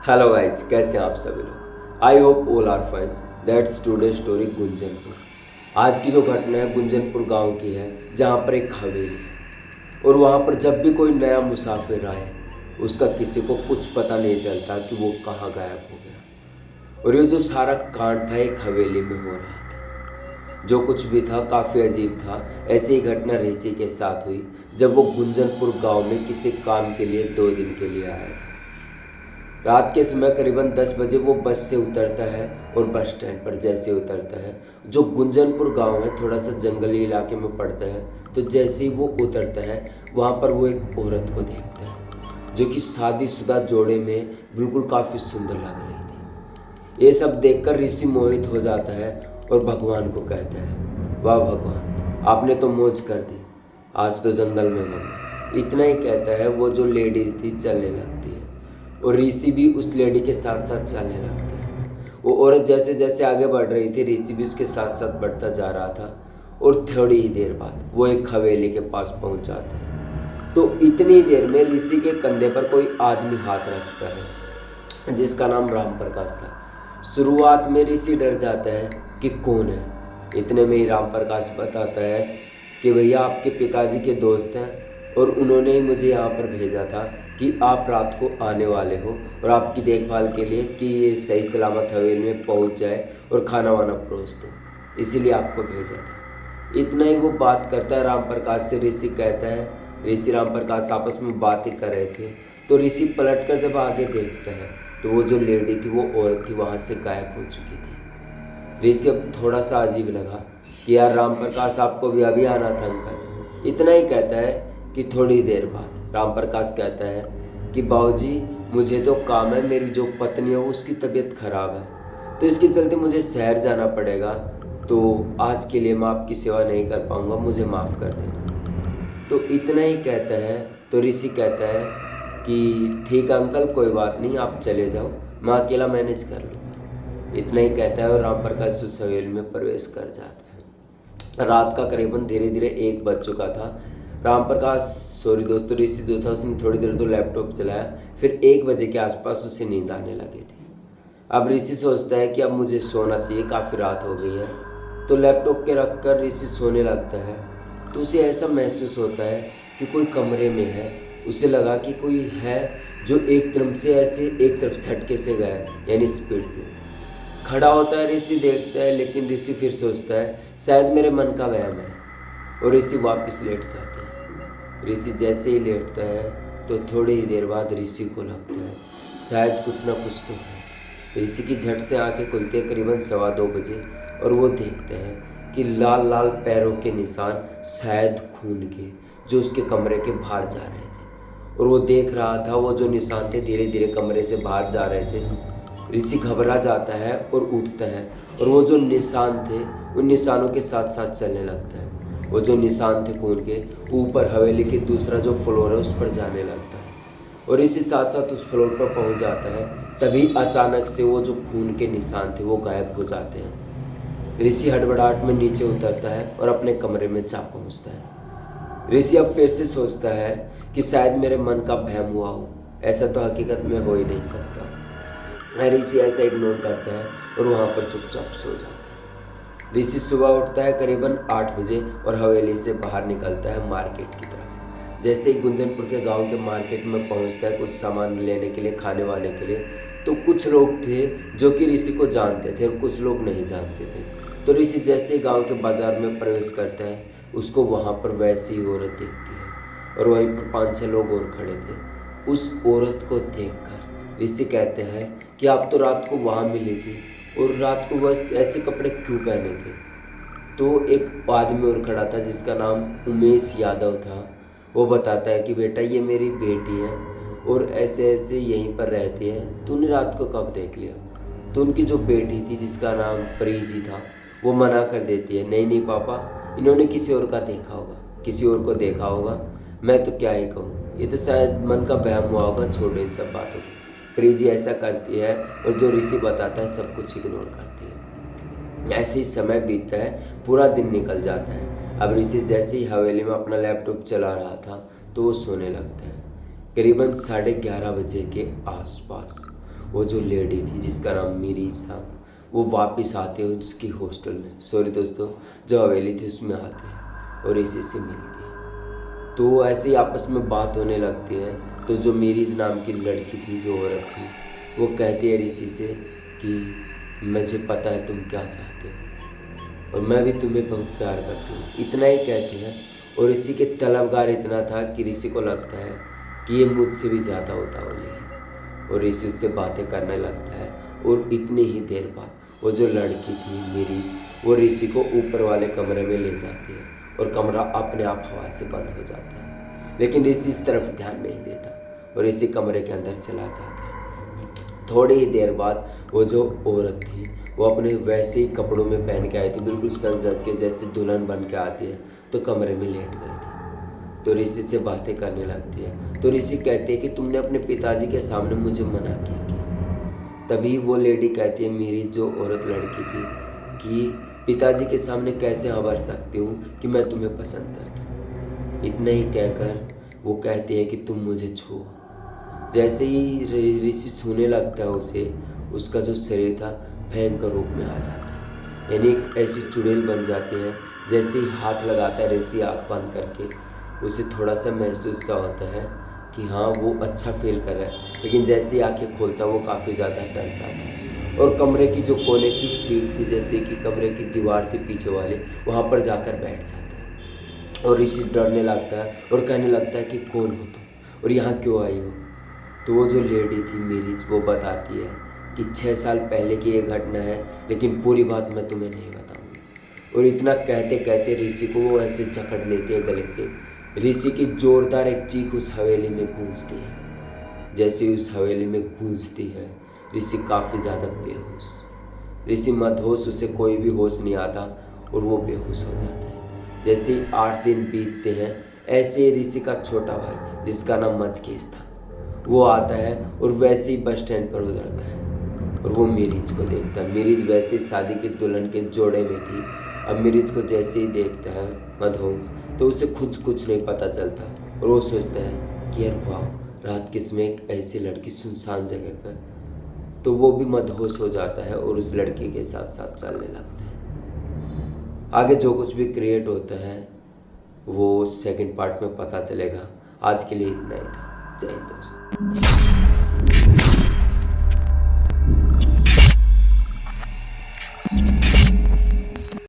Hello guys, कैसे हैं आप सभी लोग। I hope all are fine. That's today story Gunjanpur. आज की जो घटना है गुंजनपुर गांव की है, जहां पर एक हवेली है और वहां पर जब भी कोई नया मुसाफिर आए उसका किसी को कुछ पता नहीं चलता कि वो कहाँ गायब हो गया। और ये जो सारा कांड था एक हवेली में हो रहा था। जो कुछ भी था काफ़ी अजीब था। ऐसी ही घटना ऋषि के साथ हुई जब वो गुंजनपुर गांव में किसी काम के लिए 2 दिन के लिए आया था। रात के समय करीबन 10 बजे वो बस से उतरता है और बस स्टैंड पर जैसे उतरता है, जो गुंजनपुर गांव है थोड़ा सा जंगली इलाके में पड़ता है, तो जैसे ही वो उतरता है वहाँ पर वो एक औरत को देखता है जो कि शादीशुदा जोड़े में बिल्कुल काफ़ी सुंदर लग रही थी। ये सब देखकर ऋषि मोहित हो जाता है और भगवान को कहता है, वाह भगवान, आपने तो मौज कर दी, आज तो जंगल में मर। इतना ही कहता है वो जो लेडीज थी चलने लगती है और ऋषि भी उस लेडी के साथ साथ चलने लगता है। वो औरत जैसे जैसे आगे बढ़ रही थी ऋषि भी उसके साथ साथ बढ़ता जा रहा था और थोड़ी ही देर बाद वो एक हवेली के पास पहुंच जाता है। तो इतनी देर में ऋषि के कंधे पर कोई आदमी हाथ रखता है जिसका नाम राम प्रकाश था। शुरुआत में ऋषि डर जाता है कि कौन है। इतने में ही राम प्रकाश बताता है कि भैया आपके पिताजी के दोस्त हैं और उन्होंने ही मुझे यहाँ पर भेजा था कि आप रात को आने वाले हो और आपकी देखभाल के लिए कि ये सही सलामत हवेली में पहुँच जाए और खाना वाना परोस दो, इसीलिए आपको भेजा था। इतना ही वो बात करता है राम प्रकाश से। ऋषि कहता है, ऋषि राम प्रकाश आपस में बातें कर रहे थे तो ऋषि पलट कर जब आगे देखता है तो वो जो लेडी थी वो औरत थी वहाँ से गायब हो चुकी थी। ऋषि अब थोड़ा सा अजीब लगा कि यार राम प्रकाश आपको भी अभी आना था अंकल। इतना ही कहता है कि थोड़ी देर बाद राम प्रकाश कहता है कि बाबूजी मुझे तो काम है, मेरी जो पत्नी है उसकी तबीयत खराब है तो इसके चलते मुझे शहर जाना पड़ेगा, तो आज के लिए मैं आपकी सेवा नहीं कर पाऊँगा, मुझे माफ़ कर देना। तो इतना ही कहता है तो ऋषि कहता है कि ठीक है अंकल, कोई बात नहीं, आप चले जाओ, मैं अकेला मैनेज कर लूँगा। इतना ही कहता है और राम प्रकाश उस हवेली में प्रवेश कर जाता है। रात का करीबन धीरे धीरे 1 बज चुका था। राम प्रकाश सॉरी दोस्तों, ऋषि जो था उसने थोड़ी देर तो लैपटॉप चलाया, फिर 1 बजे के आसपास उसे नींद आने लगी थी। अब ऋषि सोचता है कि अब मुझे सोना चाहिए, काफ़ी रात हो गई है, तो लैपटॉप के रख कर ऋषि सोने लगता है। तो उसे ऐसा महसूस होता है कि कोई कमरे में है। उसे लगा कि कोई है जो एक तरफ से ऐसे एक तरफ झटके से गया, यानी स्पीड से खड़ा होता है। ऋषि देखता है लेकिन ऋषि फिर सोचता है शायद मेरे मन का वहम है और ऋषि वापस लेट जाता है। ऋषि जैसे ही लेटता है तो थोड़ी ही देर बाद ऋषि को लगता है शायद कुछ ना कुछ तो है। ऋषि की झट से आंखें खुलती है करीबन 2:15 बजे और वो देखते हैं कि लाल लाल पैरों के निशान, शायद खून के, जो उसके कमरे के बाहर जा रहे थे। और वो देख रहा था वो जो निशान थे धीरे धीरे कमरे से बाहर जा रहे थे। ऋषि घबरा जाता है और उठता है और वो जो निशान थे उन निशानों के साथ साथ चलने लगता है। वो जो निशान थे खून के ऊपर हवेली के दूसरा जो फ्लोर है उस पर जाने लगता है और इसी साथ साथ उस फ्लोर पर पहुंच जाता है। तभी अचानक से वो जो खून के निशान थे वो गायब हो जाते हैं। ऋषि हड़बड़ाहट में नीचे उतरता है और अपने कमरे में जा पहुंचता है। ऋषि अब फिर से सोचता है कि शायद मेरे मन का वहम हुआ हो, ऐसा तो हकीकत में हो ही नहीं सकता। ऋषि ऐसा इग्नोर करता है और वहाँ पर चुपचाप सो जाता है। ऋषि सुबह उठता है करीबन 8 बजे और हवेली से बाहर निकलता है मार्केट की तरफ। जैसे ही गुंजनपुर के गांव के मार्केट में पहुंचता है कुछ सामान लेने के लिए, खाने वाने के लिए, तो कुछ लोग थे जो कि ऋषि को जानते थे और कुछ लोग नहीं जानते थे। तो ऋषि जैसे ही गाँव के बाजार में प्रवेश करता है उसको वहाँ पर वैसी ही औरत दिखती है और वहीं पर 5-6 लोग और खड़े थे। उस औरत को देखकर ऋषि कहते हैं कि आप तो रात को वहाँ मिली थी और रात को बस ऐसे कपड़े क्यों पहने थे। तो एक आदमी और खड़ा था जिसका नाम उमेश यादव था। वो बताता है कि बेटा ये मेरी बेटी है और ऐसे ऐसे यहीं पर रहती है, तूने रात को कब देख लिया। तो उनकी जो बेटी थी जिसका नाम प्रीजी था वो मना कर देती है, नहीं नहीं पापा, इन्होंने किसी और का देखा होगा, किसी और को देखा होगा, मैं तो क्या ही कहूँ, ये तो शायद मन का वहम हुआ होगा, छोड़ो इन सब बातों को। प्रीजी ऐसा करती है और जो ऋषि बताता है सब कुछ इग्नोर करती है। ऐसे ही समय बीतता है, पूरा दिन निकल जाता है। अब ऋषि जैसे ही हवेली में अपना लैपटॉप चला रहा था तो वो सोने लगता है। करीबन 11:30 बजे के आसपास वो जो लेडी थी जिसका नाम मीरीज था, वो वापस आते हैं उसकी हॉस्टल में, सॉरी दोस्तों, जो हवेली थी उसमें आते हैं और ऋषि से मिलती है। तो ऐसे ही आपस में बात होने लगती है। तो जो मीरीज नाम की लड़की थी, जो औरत थी, वो कहती है ऋषि से कि मुझे पता है तुम क्या चाहते हो और मैं भी तुम्हें बहुत प्यार करती हूँ। इतना ही कहती है और ऋषि के तलबगार इतना था कि ऋषि को लगता है कि ये मुझसे भी ज़्यादा उतावली है और ऋषि उससे बातें करने लगता है। और इतनी ही देर बाद वो जो लड़की थी मीरीज, वो ऋषि को ऊपर वाले कमरे में ले जाती है और कमरा अपने आप हवा से बंद हो जाता है। लेकिन ऋषि इस तरफ ध्यान नहीं देता और ऋषि कमरे के अंदर चला जाता है। थोड़ी ही देर बाद वो जो औरत थी, वो अपने वैसे ही कपड़ों में पहन के आई थी, बिल्कुल सज धज के जैसे दुल्हन बन के आती है, तो कमरे में लेट गई थी। तो ऋषि से बातें करने लगती है। तो ऋषि कहती है कि तुमने अपने पिताजी के सामने मुझे मना किया। तभी वो लेडी कहती है, मेरी जो औरत लड़की थी, कि पिताजी के सामने कैसे हंवर सकती हूँ कि मैं तुम्हें पसंद करती हूँ। इतना ही कहकर वो कहती है कि तुम मुझे छुओ। जैसे ही ऋषि छूने लगता है उसे, उसका जो शरीर था भयंकर रूप में आ जाता है, यानी एक ऐसी चुड़ैल बन जाती है। जैसे ही हाथ लगाता है ऋषि आँख बंद करके, उसे थोड़ा सा महसूस सा होता है कि हाँ वो अच्छा फील कर रहा है, लेकिन जैसे ही आंखें खोलता है वो काफ़ी ज़्यादा डर जाता है और कमरे की जो कोने की सीट थी, जैसे कि कमरे की दीवार थी पीछे वाली, वहाँ पर जाकर बैठ जाता है और ऋषि डरने लगता है और कहने लगता है कि कौन हो तुम और यहाँ क्यों आई हो। तो वो जो लेडी थी मीरीज, वो बताती है कि 6 साल पहले की ये घटना है, लेकिन पूरी बात मैं तुम्हें नहीं बताऊँगी। और इतना कहते कहते ऋषि को वो ऐसे जकड़ लेती है गले से। ऋषि की जोरदार एक चीख उस हवेली में गूंजती है। जैसे ही उस हवेली में गूंजती है, ऋषि काफ़ी ज़्यादा बेहोश, ऋषि मदहोश, उसे कोई भी होश नहीं आता और वो बेहोश हो जाता है। जैसे ही 8 दिन बीतते हैं, ऐसे ही ऋषि का छोटा भाई जिसका नाम मधकेश था, वो आता है और वैसे ही बस स्टैंड पर उतरता है और वो मीरीज को देखता है। मीरीज वैसे ही शादी के दुल्हन के जोड़े में थी। अब मीरीज को जैसे ही देखता है मदहोश, तो उसे खुद कुछ नहीं पता चलता और वो सोचता है कि यार वाह, रात के समय एक ऐसी लड़की सुनसान जगह पर। तो वो भी मदहोश हो जाता है और उस लड़की के साथ साथ चलने लगता है। आगे जो कुछ भी क्रिएट होता है वो सेकंड पार्ट में पता चलेगा। आज के लिए इतना ही था। जय हिंद दोस्त।